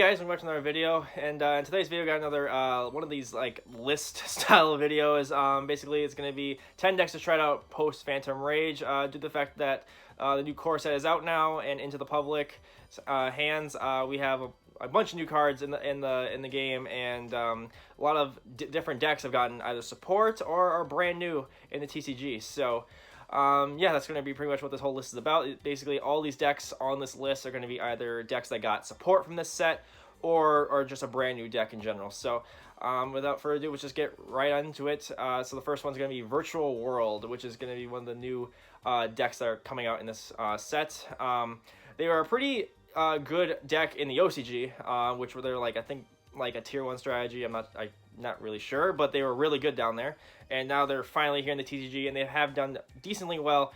guys, welcome back to another video, and in today's video, we got another one of these like list style videos. Basically, it's going to be 10 decks to try out post Phantom Rage. Due to the fact that the new core set is out now and into the public hands, we have a bunch of new cards in the game, and a lot of different decks have gotten either support or are brand new in the TCG. So. Yeah, that's going to be pretty much what this whole list is about. Basically, all these decks on this list are going to be either decks that got support from this set or just a brand new deck in general. So without further ado, let's just get right into it. So the first one's going to be Virtual World, which is going to be one of the new decks that are coming out in this set. They are a pretty good deck in the OCG, which were they're like, I think, like a tier 1 strategy. I'm not really sure, but they were really good down there, and now they're finally here in the TCG, and they have done decently well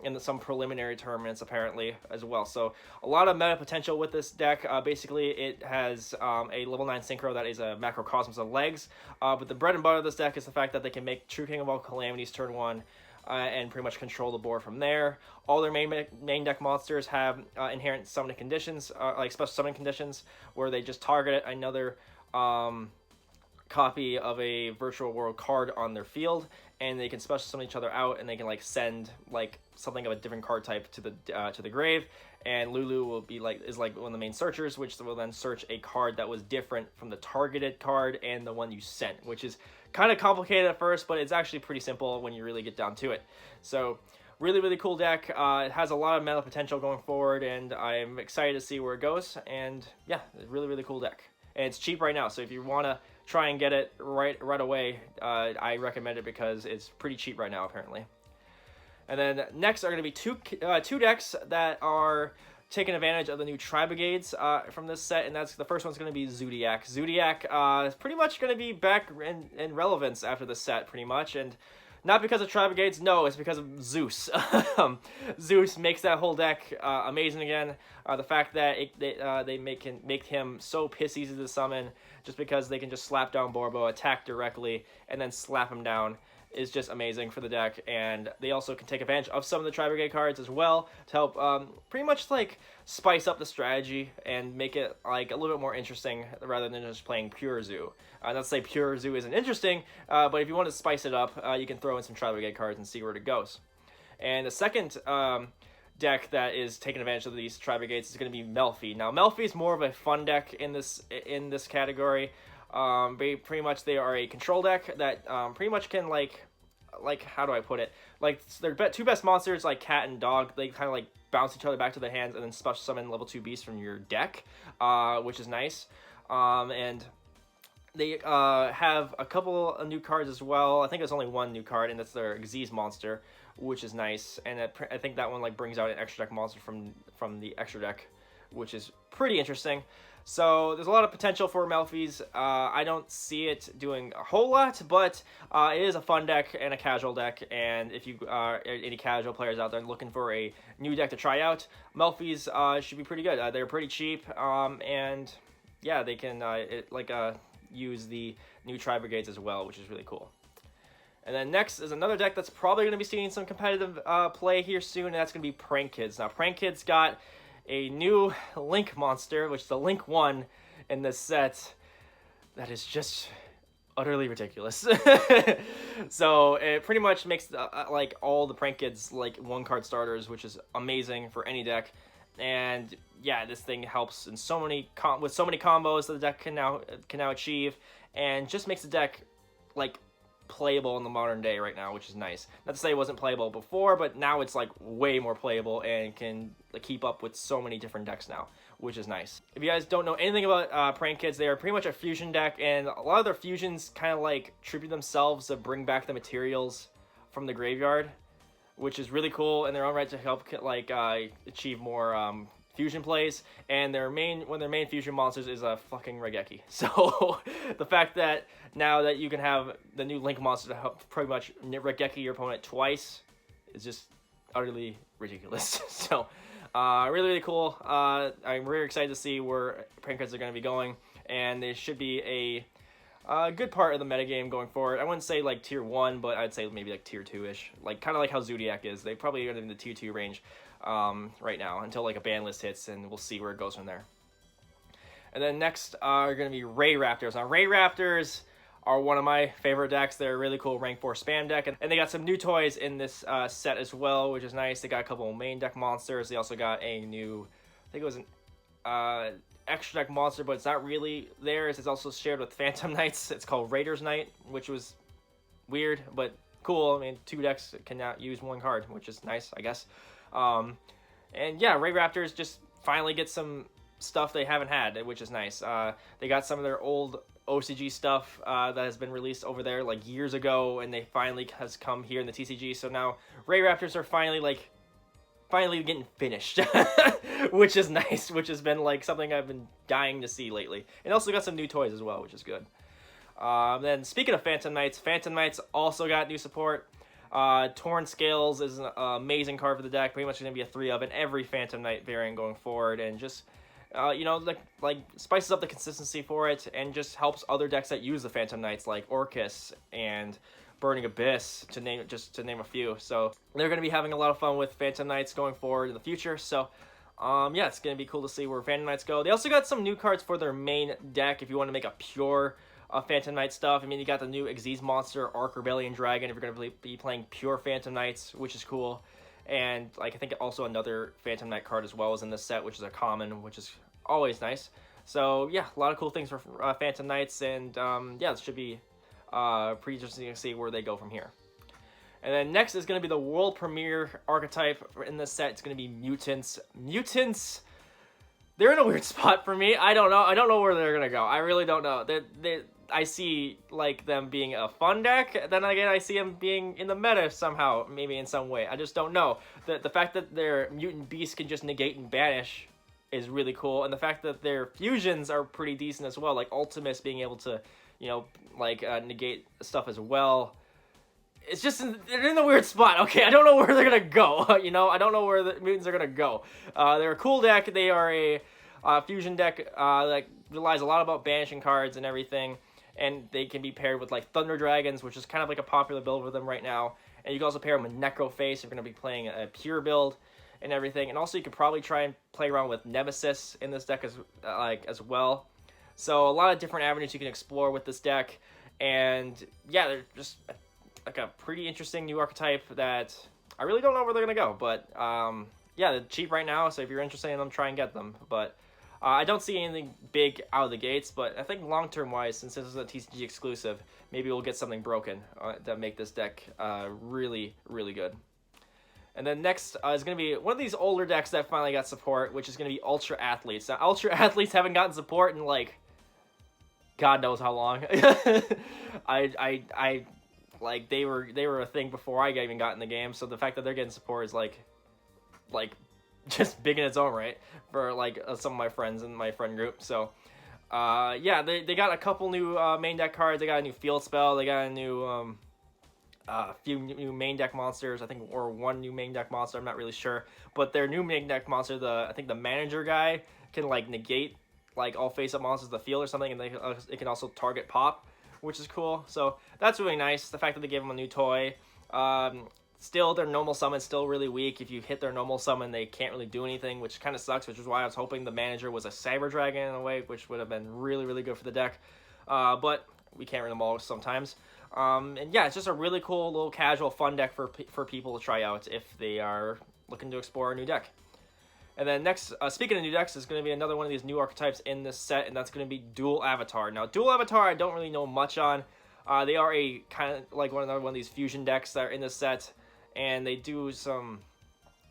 in some preliminary tournaments apparently as well. So a lot of meta potential with this deck. Basically, it has a level 9 synchro that is a Macrocosmos of legs, but the bread and butter of this deck is the fact that they can make True King of all Calamities turn 1 and pretty much control the board from there. All their main deck monsters have inherent summoning conditions, like special summoning conditions, where they just target another copy of a Virtual World card on their field, and they can special summon each other out, and they can like send like something of a different card type to the grave. And Lulu will be is one of the main searchers, which will then search a card that was different from the targeted card and the one you sent, which is kind of complicated at first, but it's actually pretty simple when you really get down to it. So really cool deck. It has a lot of meta potential going forward, and I'm excited to see where it goes. And yeah, really cool deck, and it's cheap right now. So if you want to try and get it right away, I recommend it because it's pretty cheap right now apparently. And then next are going to be two decks that are taking advantage of the new Tri-Brigades from this set, and that's the first one's going to be Zoodiac. Zoodiac is pretty much going to be back in relevance after the set, pretty much, and not because of Tri-Brigades, no, it's because of Zeus. Zeus makes that whole deck amazing again. The fact that they make him so piss easy to summon just because they can just slap down Borbo, attack directly, and then slap him down is just amazing for the deck. And they also can take advantage of some of the Tri-Brigade cards as well to help pretty much like spice up the strategy and make it like a little bit more interesting rather than just playing pure Zoo. Not to say pure Zoo isn't interesting, but if you want to spice it up, you can throw in some Tri-Brigade cards and see where it goes. And the second deck that is taking advantage of these Tri-Brigades is going to be Melfi. Now, Melfi is more of a fun deck in this category. Pretty much they are a control deck that pretty much can like how do I put it? Like their two best monsters, like cat and dog, they kind of like bounce each other back to their hands and then special summon level 2 beasts from your deck, which is nice. And they have a couple of new cards as well. I think there's only one new card, and that's their Xyz monster, which is nice. And I think that one like brings out an extra deck monster from the extra deck, which is pretty interesting. So there's a lot of potential for Melfi's. I don't see it doing a whole lot, but it is a fun deck and a casual deck. And if you are any casual players out there looking for a new deck to try out, Melfi's should be pretty good. They're pretty cheap, and yeah, they can use the new Tri-Brigades as well, which is really cool. And then next is another deck that's probably going to be seeing some competitive play here soon, and that's going to be Prank Kids. Now, Prank Kids got a new Link monster, which is the Link 1 in this set, that is just utterly ridiculous. So it pretty much makes like all the Prank Kids like 1-card starters, which is amazing for any deck. And yeah, this thing helps in so many combos that the deck can now achieve, and just makes the deck like playable in the modern day right now, which is nice. Not to say it wasn't playable before, but now it's like way more playable and can like keep up with so many different decks now, which is nice. If you guys don't know anything about Prank Kids, they are pretty much a fusion deck, and a lot of their fusions kind of like tribute themselves to bring back the materials from the graveyard, which is really cool in their own right to help like achieve more fusion plays. And one of their main fusion monsters is a fucking Regeki. So the fact that now that you can have the new Link monster to help pretty much Regeki your opponent twice is just utterly ridiculous. So really cool. I'm really excited to see where Prank Kids are going to be going, and they should be a good part of the metagame going forward. I wouldn't say like tier 1, but I'd say maybe like tier 2-ish, like kind of like how Zoodiac is. They probably are in the tier 2 range right now until like a ban list hits, and we'll see where it goes from there. And then next are going to be Ray Raptors. Now, Ray Raptors are one of my favorite decks. They're a really cool rank 4 spam deck. And they got some new toys in this set as well, which is nice. They got a couple of main deck monsters. They also got a new, I think it was an extra deck monster, but it's not really theirs. It's also shared with Phantom Knights. It's called Raiders Knight, which was weird, but cool. I mean, 2 decks cannot use 1 card, which is nice, I guess. And yeah, Ray Raptors just finally get some stuff they haven't had, which is nice. They got some of their old OCG stuff that has been released over there like years ago, and they finally has come here in the TCG. So now Ray Raptors are finally getting finished, which is nice, which has been like something I've been dying to see lately. And also got some new toys as well, which is good. Then speaking of Phantom Knights also got new support. Torn Scales is an amazing card for the deck. Pretty much going to be a 3 of in every Phantom Knight variant going forward, and just like spices up the consistency for it, and just helps other decks that use the Phantom Knights like Orcus and Burning Abyss, to name a few. So they're going to be having a lot of fun with Phantom Knights going forward in the future. So yeah, it's going to be cool to see where Phantom Knights go. They also got some new cards for their main deck if you want to make a pure Phantom Knight stuff. I mean, you got the new Xyz monster, Arc Rebellion Dragon, if you're going to be playing pure Phantom Knights, which is cool. And like I think also another Phantom Knight card as well is in this set, which is a common, which is always nice. So yeah, a lot of cool things for Phantom Knights, and yeah, it should be pretty interesting to see where they go from here. And then next is going to be the world premiere archetype in this set. It's going to be Mutants. Mutants, they're in a weird spot for me. I don't know where they're going to go. I really don't know. I see like them being a fun deck. Then again, I see them being in the meta somehow, maybe in some way. I just don't know. The fact that their mutant beasts can just negate and banish is really cool, and the fact that their fusions are pretty decent as well, like Ultimus being able to, negate stuff as well. It's just they're in a weird spot. Okay, I don't know where they're gonna go. I don't know where the mutants are gonna go. They're a cool deck. They are a fusion deck that relies a lot about banishing cards and everything, and they can be paired with like Thunder Dragons, which is kind of like a popular build for them right now. And you can also pair them with Necroface if you're gonna be playing a pure build and everything. And also you could probably try and play around with Nemesis in this deck as well. So a lot of different avenues you can explore with this deck. And yeah, they're just like a pretty interesting new archetype that I really don't know where they're gonna go. But yeah, they're cheap right now, so if you're interested in them, try and get them. But I don't see anything big out of the gates, but I think long-term wise, since this is a TCG exclusive, maybe we'll get something broken that make this deck really, really good. And then next is going to be one of these older decks that finally got support, which is going to be Ultra Athletes. Now, Ultra Athletes haven't gotten support in, like, God knows how long. Like, they were a thing before I even got in the game, so the fact that they're getting support is, like just big in its own right for, like, some of my friends in my friend group. So, yeah, they got a couple new main deck cards. They got a new field spell. They got a new... few new main deck monsters, I think, or one new main deck monster, I'm not really sure. But their new main deck monster, I think the manager guy, can like negate like all face-up monsters in the field or something, and it can also target pop, which is cool. So that's really nice. The fact that they gave them a new toy. Still, their normal summon's still really weak. If you hit their normal summon, they can't really do anything, which kind of sucks, which is why I was hoping the manager was a Cyber Dragon in a way, which would have been really, really good for the deck. But we can't run them all sometimes. And yeah, it's just a really cool little casual fun deck for people to try out if they are looking to explore a new deck. And then next, speaking of new decks, is going to be another one of these new archetypes in this set, and that's going to be Dual Avatar. Now, Dual Avatar I don't really know much on. They are a kind of like one of these fusion decks that are in this set, and they do some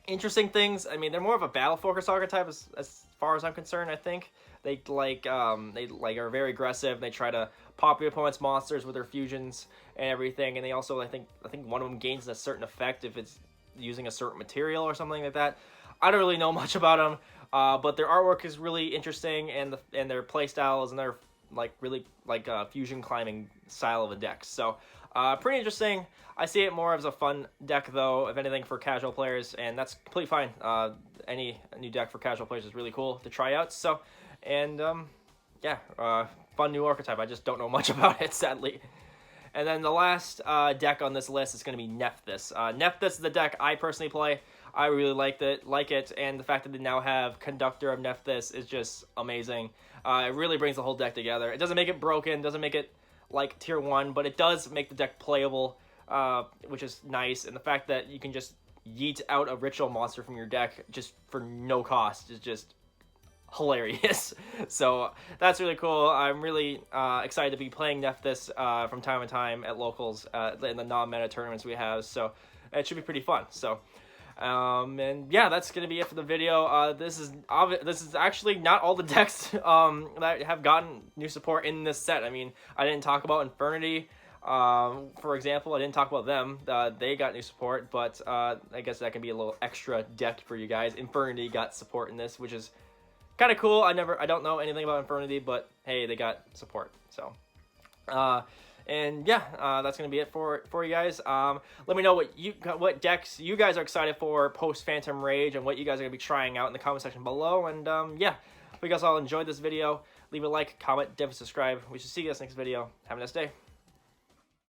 interesting things. I mean, they're more of a battle focus archetype as far as I'm concerned. I think they are very aggressive. They try to pop your opponent's monsters with their fusions and everything, and they also I think one of them gains a certain effect if it's using a certain material or something like that. I don't really know much about them, but their artwork is really interesting, and their play styles and their really fusion climbing style of a deck. So pretty interesting. I see it more as a fun deck though, if anything, for casual players, and that's completely fine. Any new deck for casual players is really cool to try out. So, and yeah, fun new archetype. I just don't know much about it, sadly. And then the last deck on this list is going to be Neff. Neff is the deck I personally play. I really like it, and the fact that they now have Conductor of Neff this is just amazing. It really brings the whole deck together. It doesn't make it broken, doesn't make it like tier 1, but it does make the deck playable, which is nice. And the fact that you can just yeet out a ritual monster from your deck just for no cost is just hilarious. So that's really cool. I'm really excited to be playing Neff this from time to time at locals in the non-meta tournaments we have. So it should be pretty fun. So and yeah, that's gonna be it for the video. This is actually not all the decks that have gotten new support in this set. I mean, I didn't talk about Infernity. For example, I didn't talk about them. They got new support, but I guess that can be a little extra deck for you guys. Infernity got support in this, which is kind of cool. I don't know anything about Infernity, but hey, they got support. So, and yeah, that's gonna be it for you guys. Let me know what decks you guys are excited for post Phantom Rage, and what you guys are gonna be trying out in the comment section below. And yeah, if you guys all enjoyed this video, leave a like, comment, definitely subscribe. We should see you guys next video. Have a nice day.